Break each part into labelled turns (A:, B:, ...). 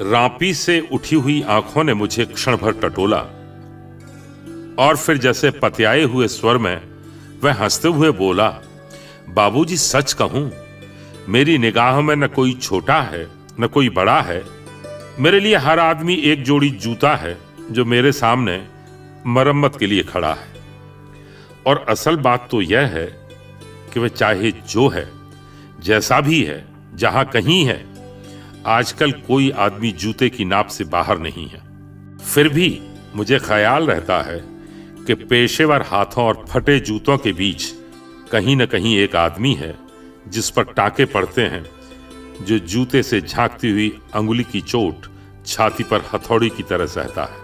A: रापी से उठी हुई आंखों ने मुझे क्षण भर टटोला और फिर जैसे पतियाए हुए स्वर में वह हंसते हुए बोला, बाबूजी सच कहूं, मेरी निगाहों में न कोई छोटा है न कोई बड़ा है। मेरे लिए हर आदमी एक जोड़ी जूता है जो मेरे सामने मरम्मत के लिए खड़ा है। और असल बात तो यह है कि वह चाहे जो है, जैसा भी है, जहां कहीं है, आजकल कोई आदमी जूते की नाप से बाहर नहीं है। फिर भी मुझे ख्याल रहता है कि पेशेवर हाथों और फटे जूतों के बीच कहीं न कहीं एक आदमी है जिस पर टाके पड़ते हैं, जो जूते से झांकती हुई अंगुली की चोट छाती पर हथौड़ी की तरह सहता है।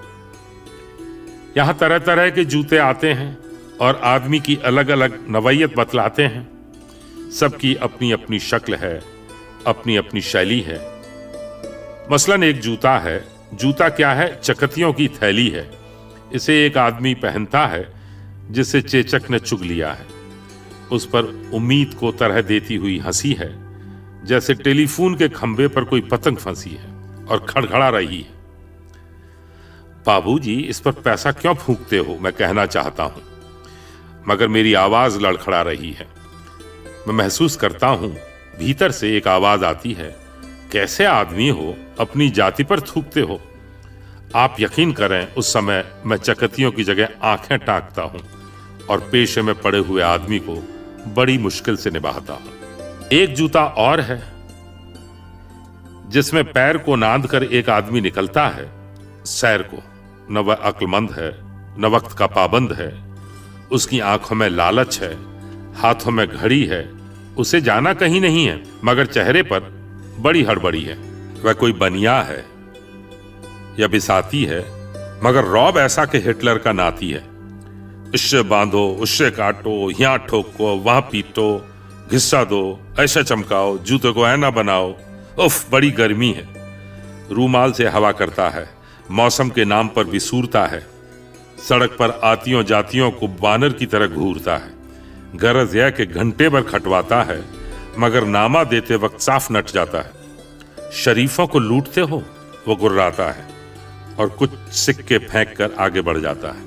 A: यहां तरह तरह के जूते आते हैं और आदमी की अलग अलग नवैयत बतलाते हैं। सबकी अपनी अपनी शक्ल है, अपनी अपनी शैली है। मसलन एक जूता है। जूता क्या है? चकतियों की थैली है। इसे एक आदमी पहनता है जिसे चेचक ने चुग लिया है। उस पर उम्मीद को तरह देती हुई हंसी है, जैसे टेलीफोन के खंभे पर कोई पतंग फंसी है और खड़खड़ा रही है। बाबूजी, इस पर पैसा क्यों फूंकते हो? मैं कहना चाहता हूं, मगर मेरी आवाज लड़खड़ा रही है। मैं महसूस करता हूं भीतर से एक आवाज आती है, कैसे आदमी हो, अपनी जाति पर थूकते हो। आप यकीन करें, उस समय मैं चकतियों की जगह आंखें टाकता हूं और पेशे में पड़े हुए आदमी को बड़ी मुश्किल से निभाता हूं। एक जूता और है जिसमें पैर को नांद कर एक आदमी निकलता है सैर को। न वह अक्लमंद है, न वक्त का पाबंद है। उसकी आंखों में लालच है, हाथों में घड़ी है। उसे जाना कहीं नहीं है, मगर चेहरे पर बड़ी हड़बड़ी है। वह कोई बनिया है या बिसाती है, मगर रौब ऐसा कि हिटलर का नाती है। इससे बांधो, उससे काटो, यहां ठोको, वहां पीटो, घिस्सा दो, ऐसा चमकाओ, जूते को ऐना बनाओ। उफ, बड़ी गर्मी है। रूमाल से हवा करता है, मौसम के नाम पर भी सूरता है। सड़क पर आतियों जातियों को बानर की तरह घूरता है। गरज यह कि घंटे भर खटवाता है, मगर नामा देते वक्त साफ नट जाता है। शरीफों को लूटते हो, वो गुर्राता है और कुछ सिक्के फेंक कर आगे बढ़ जाता है।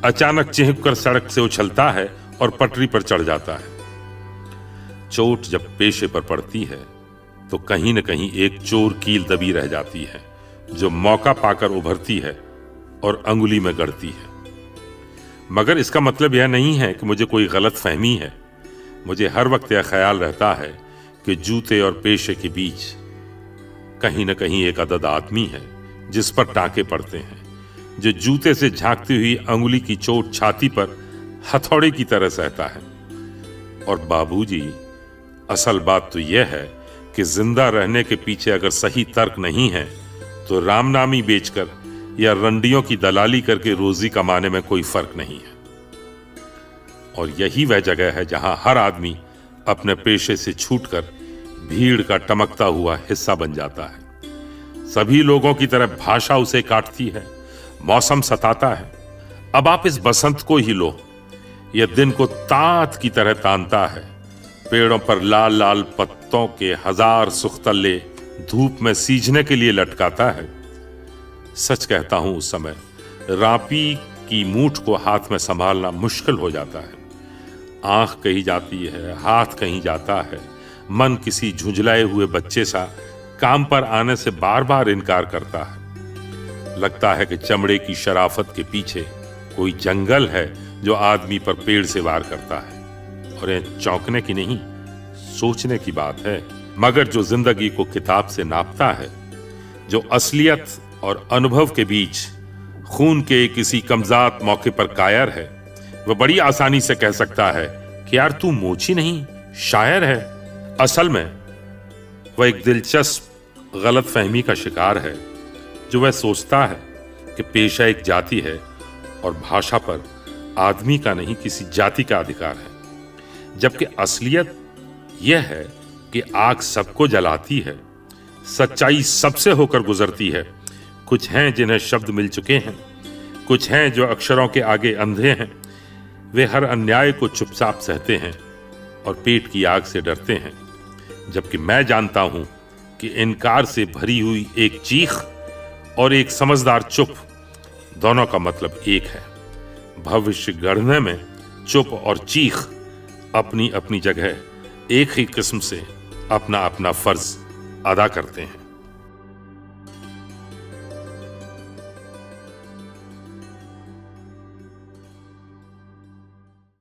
A: अचानक चिंक कर सड़क से उछलता है और पटरी पर चढ़ जाता है। चोट जब पेशे पर पड़ती है तो कहीं न कहीं एक चोर कील दबी रह जाती है, जो मौका पाकर उभरती है और अंगुली में गड़ती है। मगर इसका मतलब यह नहीं है कि मुझे कोई गलत फहमी है। मुझे हर वक्त यह ख्याल रहता है कि जूते और पेशे के बीच कहीं न कहीं एक अदद आदमी है जिस पर टाके पड़ते हैं, जो जूते से झांकती हुई अंगुली की चोट छाती पर हथौड़े की तरह सहता है। और बाबूजी, असल बात तो यह है कि जिंदा रहने के पीछे अगर सही तर्क नहीं है तो रामनामी बेचकर या रंडियों की दलाली करके रोजी कमाने में कोई फर्क नहीं है। और यही वह जगह है जहां हर आदमी अपने पेशे से छूटकर भीड़ का टमकता हुआ हिस्सा बन जाता है। सभी लोगों की तरह भाषा उसे काटती है, मौसम सताता है। अब आप इस बसंत को ही लो, यह दिन को तात की तरह तानता है। पेड़ों पर लाल लाल पत्तों के हजार सुख्तल्ले धूप में सींचने के लिए लटकाता है। सच कहता हूं, उस समय रापी की मूठ को हाथ में संभालना मुश्किल हो जाता है। आंख कहीं जाती है, हाथ कहीं जाता है। मन किसी झुंझलाए हुए बच्चे सा काम पर आने से बार बार इनकार करता है। लगता है कि चमड़े की शराफत के पीछे कोई जंगल है जो आदमी पर पेड़ से वार करता है। और यह चौंकने की नहीं, सोचने की बात है। मगर जो जिंदगी को किताब से नापता है, जो असलियत और अनुभव के बीच खून के किसी कमजात मौके पर कायर है, वह बड़ी आसानी से कह सकता है कि यार तू मोची नहीं, शायर है। असल में वह एक दिलचस्प गलत फहमी का शिकार है, जो वह सोचता है कि पेशा एक जाति है और भाषा पर आदमी का नहीं, किसी जाति का अधिकार है। जबकि असलियत यह है कि आग सबको जलाती है, सच्चाई सबसे होकर गुजरती है। कुछ हैं जिन्हें शब्द मिल चुके हैं, कुछ हैं जो अक्षरों के आगे अंधे हैं। वे हर अन्याय को चुपचाप सहते हैं और पेट की आग से डरते हैं। जबकि मैं जानता हूं कि इनकार से भरी हुई एक चीख और एक समझदार चुप, दोनों का मतलब एक है। भविष्य गढ़ने में चुप और चीख अपनी अपनी जगह एक ही किस्म से अपना अपना फर्ज अदा करते हैं।